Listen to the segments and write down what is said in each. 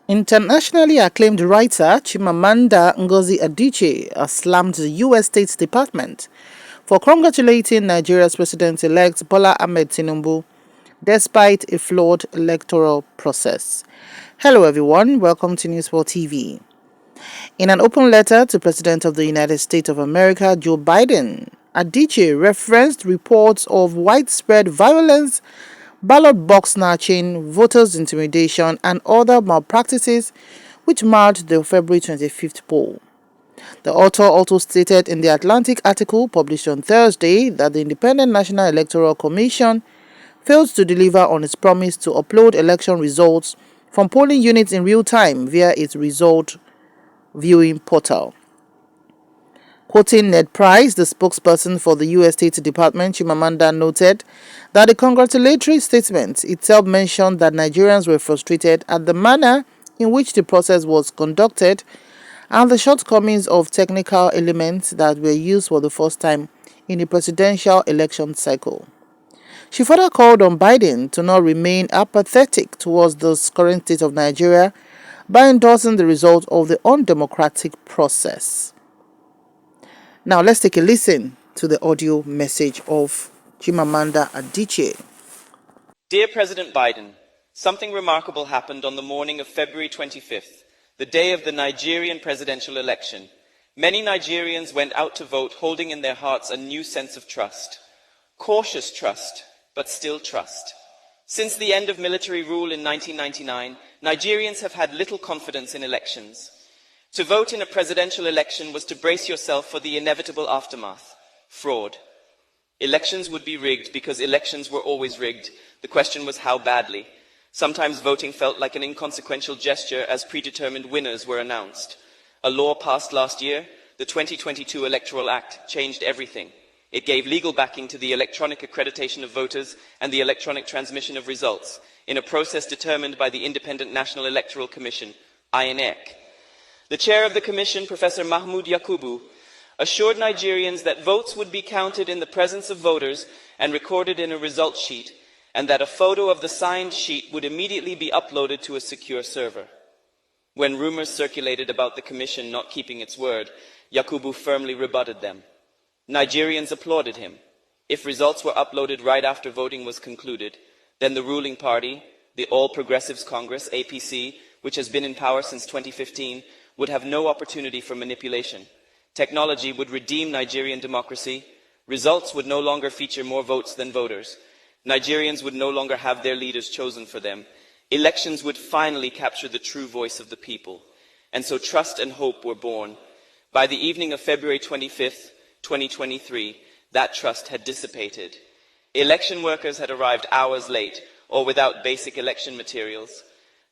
Internationally acclaimed writer Chimamanda Adichie has slammed the U.S. State Department for congratulating Nigeria's President-elect Bola Ahmed Tinubu despite a flawed electoral process. Hello everyone, welcome to News 4 TV. In an open letter to President of the United States of America, Joe Biden, Adichie referenced reports of widespread violence, ballot box snatching, voters' intimidation, and other malpractices which marred the February 25th poll. The author also stated in the Atlantic article published on Thursday that the Independent National Electoral Commission failed to deliver on its promise to upload election results from polling units in real time via its result viewing portal. Quoting Ned Price, the spokesperson for the U.S. State Department, Chimamanda noted that the congratulatory statement itself mentioned that Nigerians were frustrated at the manner in which the process was conducted and the shortcomings of technical elements that were used for the first time in the presidential election cycle. She further called on Biden to not remain apathetic towards the current state of Nigeria by endorsing the result of the undemocratic process. Now let's take a listen to the audio message of Chimamanda Adichie. Dear President Biden, something remarkable happened on the morning of February 25th, the day of the Nigerian presidential election. Many Nigerians went out to vote holding in their hearts a new sense of trust. Cautious trust, but still trust. Since the end of military rule in 1999, Nigerians have had little confidence in elections. To vote in a presidential election was to brace yourself for the inevitable aftermath: fraud. Elections would be rigged because elections were always rigged. The question was how badly. Sometimes voting felt like an inconsequential gesture as predetermined winners were announced. A law passed last year, the 2022 Electoral Act, changed everything. It gave legal backing to the electronic accreditation of voters and the electronic transmission of results in a process determined by the Independent National Electoral Commission, INEC. The chair of the commission, Professor Mahmoud Yakubu, assured Nigerians that votes would be counted in the presence of voters and recorded in a results sheet, and that a photo of the signed sheet would immediately be uploaded to a secure server. When rumors circulated about the commission not keeping its word, Yakubu firmly rebutted them. Nigerians applauded him. If results were uploaded right after voting was concluded, then the ruling party, the All Progressives Congress, APC, which has been in power since 2015, would have no opportunity for manipulation. Technology would redeem Nigerian democracy. Results would no longer feature more votes than voters. Nigerians would no longer have their leaders chosen for them. Elections would finally capture the true voice of the people. And so trust and hope were born. By the evening of February 25th, 2023, that trust had dissipated. Election workers had arrived hours late or without basic election materials.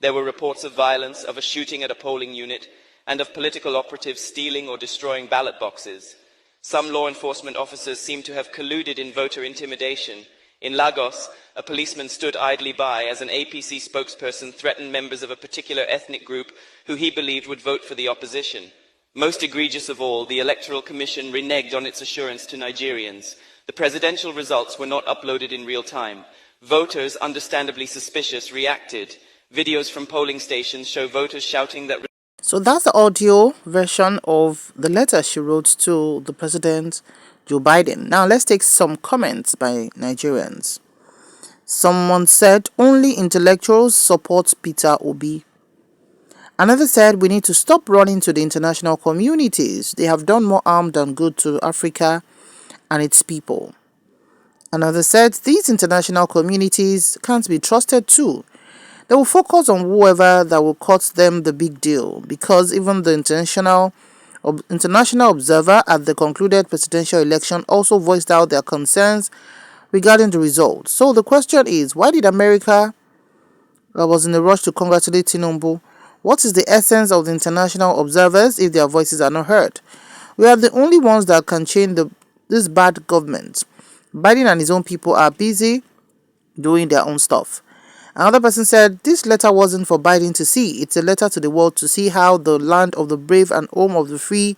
There were reports of violence, of a shooting at a polling unit, and of political operatives stealing or destroying ballot boxes. Some law enforcement officers seemed to have colluded in voter intimidation. In Lagos, a policeman stood idly by as an APC spokesperson threatened members of a particular ethnic group who he believed would vote for the opposition. Most egregious of all, the Electoral Commission reneged on its assurance to Nigerians. The presidential results were not uploaded in real time. Voters, understandably suspicious, reacted. Videos from polling stations show voters shouting that... So that's the audio version of the letter she wrote to the President Joe Biden. Now let's take some comments by Nigerians. Someone said only intellectuals support Peter Obi. Another said we need to stop running to the international communities. They have done more harm than good to Africa and its people. Another said these international communities can't be trusted too. They will focus on whoever that will cut them the big deal, because even the international observer at the concluded presidential election also voiced out their concerns regarding the results. So the question is, why did America was in a rush to congratulate Tinubu? What is the essence of the international observers if their voices are not heard? We are the only ones that can change this bad government. Biden and his own people are busy doing their own stuff. Another person said, this letter wasn't for Biden to see. It's a letter to the world to see how the land of the brave and home of the free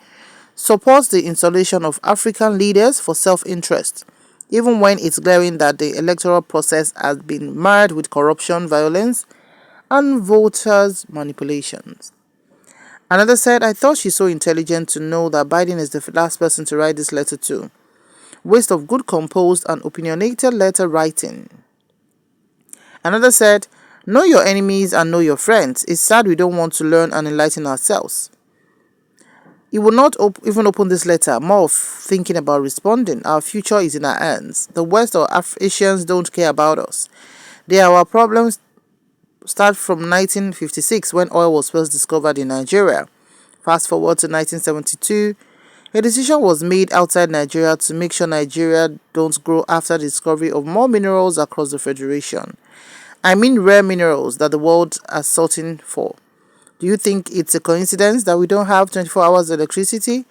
supports the installation of African leaders for self-interest, even when it's glaring that the electoral process has been marred with corruption, violence, and voters' manipulations. Another said, I thought she's so intelligent to know that Biden is the last person to write this letter to. Waste of good composed and opinionated letter writing. Another said, know your enemies and know your friends. It's sad we don't want to learn and enlighten ourselves. He will not even open this letter, more of thinking about responding. Our future is in our hands. The West or Asians don't care about us. They are our problems. Start from 1956 when oil was first discovered in Nigeria. Fast forward to 1972. A decision was made outside Nigeria to make sure Nigeria don't grow after the discovery of more minerals across the Federation. I mean rare minerals that the world is searching for. Do you think it's a coincidence that we don't have 24 hours of electricity?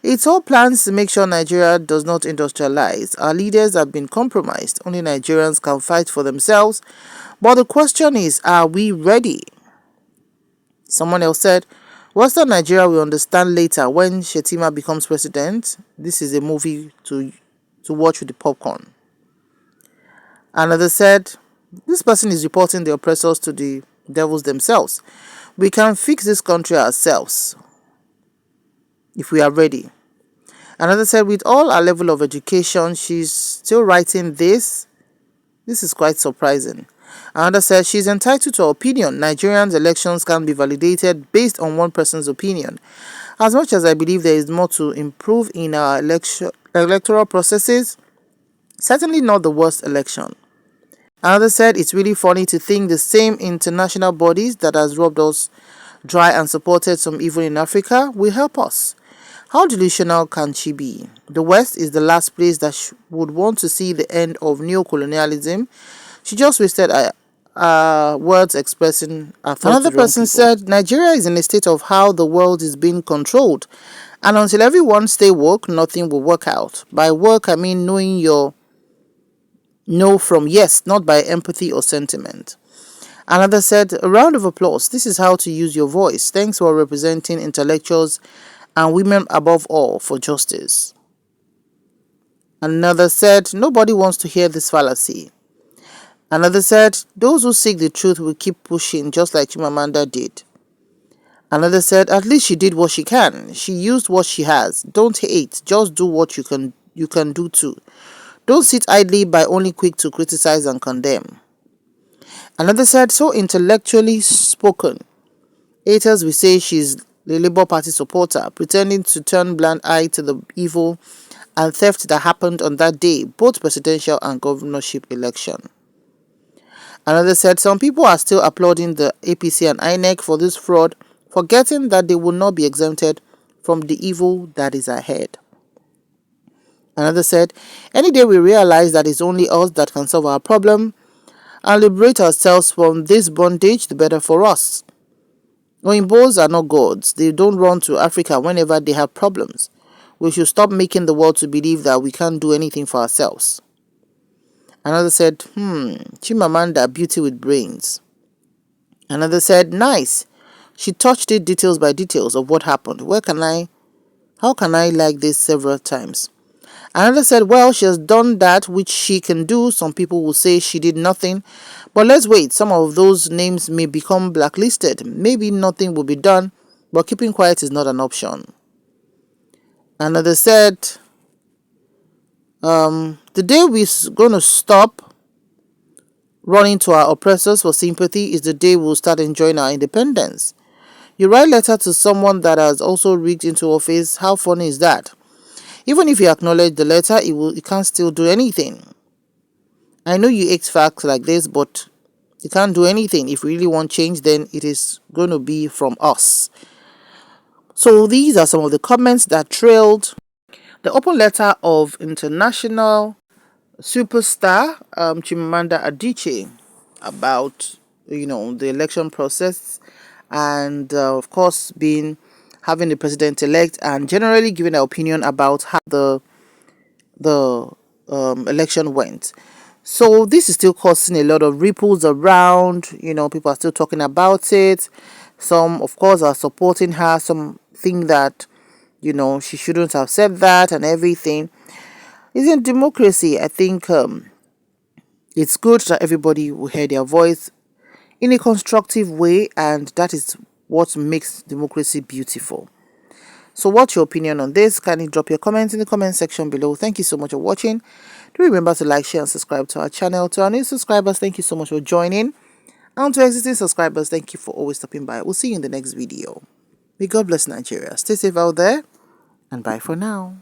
It's all plans to make sure Nigeria does not industrialize. Our leaders have been compromised. Only Nigerians can fight for themselves. But the question is, are we ready? Someone else said, Western Nigeria will understand later when Shetima becomes president. This is a movie to watch with the popcorn. Another said, this person is reporting the oppressors to the devils themselves. We can fix this country ourselves if we are ready. Another said, with all our level of education, she's still writing this. This is quite surprising. Another said, she's entitled to her opinion. Nigerians' elections can be validated based on one person's opinion. As much as I believe there is more to improve in our electoral processes, certainly not the worst election. Another said, it's really funny to think the same international bodies that has robbed us dry and supported some evil in Africa will help us. How delusional can she be? The West is the last place that would want to see the end of neo-colonialism. She just wasted words expressing her thoughts. Another person said, Nigeria is in a state of how the world is being controlled. And until everyone stay woke, nothing will work out. By work, I mean knowing your no from yes, not by empathy or sentiment. Another said, a round of applause. This is how to use your voice. Thanks for representing intellectuals and women above all for justice. Another said, nobody wants to hear this fallacy. Another said, those who seek the truth will keep pushing just like Chimamanda did. Another said, at least she did what she can. She used what she has. Don't hate, just do what you can do too. Don't sit idly by only quick to criticize and condemn. Another said, so intellectually spoken. Haters will say she's the Labour Party supporter, pretending to turn blind eye to the evil and theft that happened on that day, both presidential and governorship election. Another said, some people are still applauding the APC and INEC for this fraud, forgetting that they will not be exempted from the evil that is ahead. Another said, any day we realize that it's only us that can solve our problem and liberate ourselves from this bondage, the better for us. Oyimbos are not gods. They don't run to Africa whenever they have problems. We should stop making the world to believe that we can't do anything for ourselves. Another said, Chimamanda, beauty with brains. Another said, nice. She touched it details by details of what happened. How can I like this several times? Another said, well, she has done that which she can do. Some people will say she did nothing. But let's wait. Some of those names may become blacklisted. Maybe nothing will be done, but keeping quiet is not an option. Another said, the day we're going to stop running to our oppressors for sympathy is the day we'll start enjoying our independence. You write a letter to someone that has also rigged into office. How funny is that? Even if you acknowledge the letter, it can't still do anything. I know you hate facts like this, but you can't do anything. If we really want change, then it is going to be from us. So these are some of the comments that trailed the open letter of international superstar Chimamanda Adichie about the election process and of course having the president-elect and generally giving an opinion about how the election went. So this is still causing a lot of ripples around. People are still talking about it. Some, of course, are supporting her. Some think that, she shouldn't have said that and everything. In democracy, I think it's good that everybody will hear their voice in a constructive way, and that is what makes democracy beautiful. So what's your opinion on this? Kindly drop your comments in the comment section below. Thank you so much for watching. Do remember to like, share and subscribe to our channel. To our new subscribers, thank you so much for joining. And to existing subscribers, thank you for always stopping by. We'll see you in the next video. May God bless Nigeria. Stay safe out there, and bye for now.